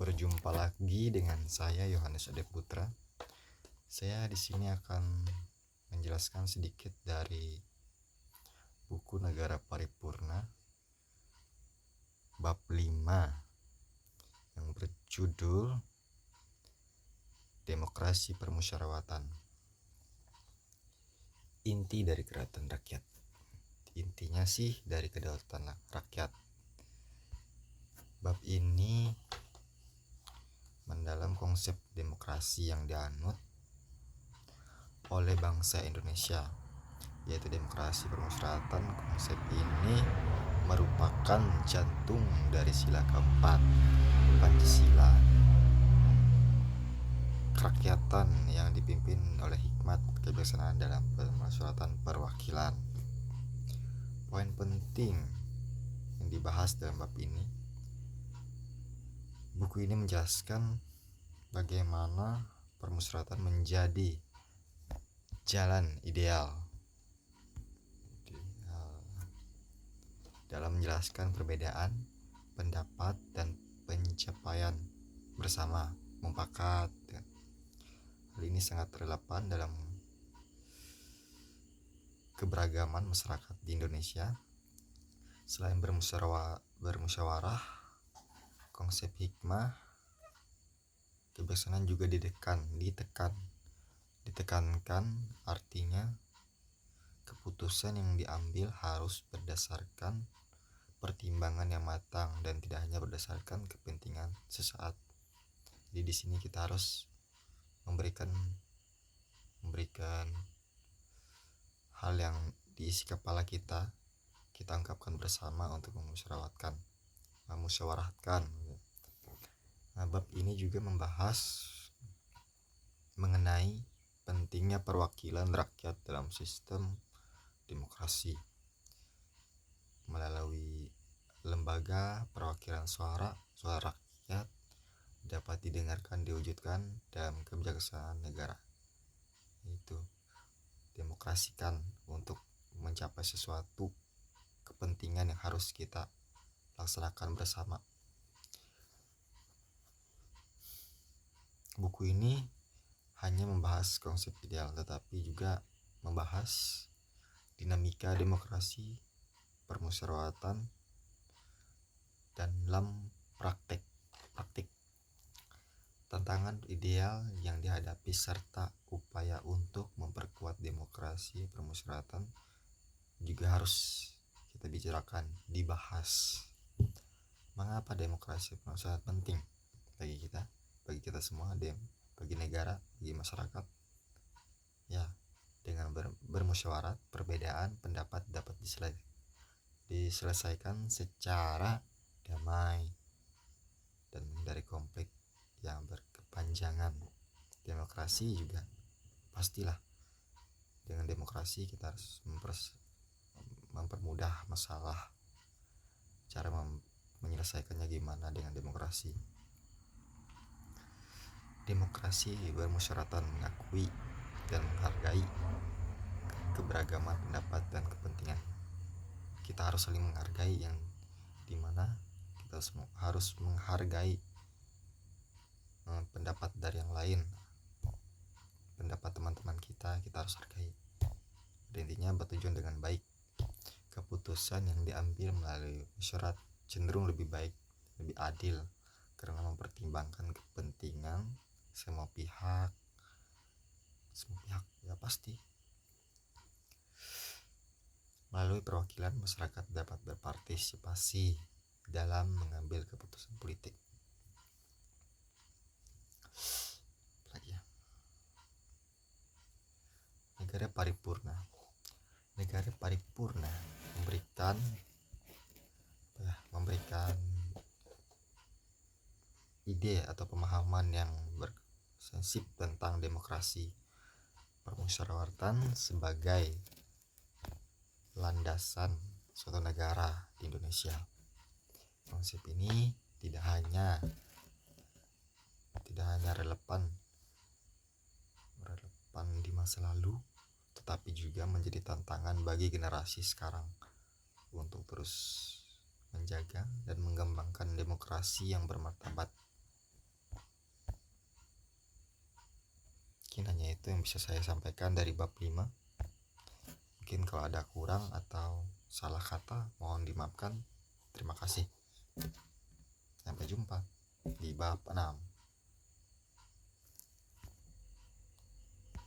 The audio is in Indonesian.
Berjumpa lagi dengan saya Yohanes Ade Putra. Saya di sini akan menjelaskan sedikit dari buku Negara Paripurna bab 5 yang berjudul Demokrasi Permusyawaratan. Inti dari kedaulatan rakyat. Intinya sih dari kedaulatan rakyat. Bab ini mendalam konsep demokrasi yang dianut oleh bangsa Indonesia, yaitu demokrasi permusyawaratan. Konsep ini merupakan jantung dari sila keempat Pancasila, kerakyatan yang dipimpin oleh hikmat kebijaksanaan dalam permusyawaratan perwakilan. Poin penting yang dibahas dalam bab ini, buku ini menjelaskan bagaimana permusyawaratan menjadi jalan ideal dalam menjelaskan perbedaan pendapat dan pencapaian bersama mufakat. Hal ini sangat relevan dalam keberagaman masyarakat di Indonesia. Selain bermusyawarah, konsep hikmah kebijaksanaan juga ditekankan, artinya keputusan yang diambil harus berdasarkan pertimbangan yang matang dan tidak hanya berdasarkan kepentingan sesaat. Jadi di sini kita harus memberikan hal yang diisi kepala kita ungkapkan bersama untuk memusyawarahkan. Bab ini juga membahas mengenai pentingnya perwakilan rakyat dalam sistem demokrasi melalui lembaga perwakilan suara rakyat dapat didengarkan diwujudkan dalam kebijaksanaan negara, yaitu demokrasikan untuk mencapai sesuatu kepentingan yang harus kita laksanakan bersama. Buku ini hanya membahas konsep ideal, tetapi juga membahas dinamika demokrasi permusyawaratan dan dalam praktik tantangan ideal yang dihadapi serta upaya untuk memperkuat demokrasi permusyawaratan juga harus kita bicarakan, dibahas. Mengapa demokrasi permusyawaratan penting bagi kita semua, bagi negara, bagi masyarakat? Ya, dengan bermusyawarah, perbedaan pendapat dapat diselesaikan secara damai dan menghindari konflik yang berkepanjangan. Demokrasi juga pastilah, dengan demokrasi kita harus mempermudah masalah. Cara menyelesaikannya gimana dengan demokrasi? Demokrasi bermusyawaratan mengakui dan menghargai keberagaman pendapat dan kepentingan. Kita harus saling menghargai, yang dimana kita harus menghargai pendapat dari yang lain. Pendapat teman-teman kita harus hargai. Dan intinya bertujuan dengan baik. Keputusan yang diambil melalui musyawarah cenderung lebih baik, lebih adil, karena mempertimbangkan kepentingan semua pihak ya pasti. Melalui perwakilan, masyarakat dapat berpartisipasi dalam mengambil keputusan politik. Negara paripurna memberikan ide atau pemahaman yang bersensip tentang demokrasi permusyawaratan sebagai landasan suatu negara di Indonesia. Konsep ini tidak hanya relevan di masa lalu, tetapi juga menjadi tantangan bagi generasi sekarang untuk terus menjaga dan mengembangkan demokrasi yang bermartabat Mungkin hanya itu yang bisa saya sampaikan dari bab 5. Mungkin kalau ada kurang atau salah kata mohon dimaafkan. Terima kasih. Sampai jumpa di bab 6.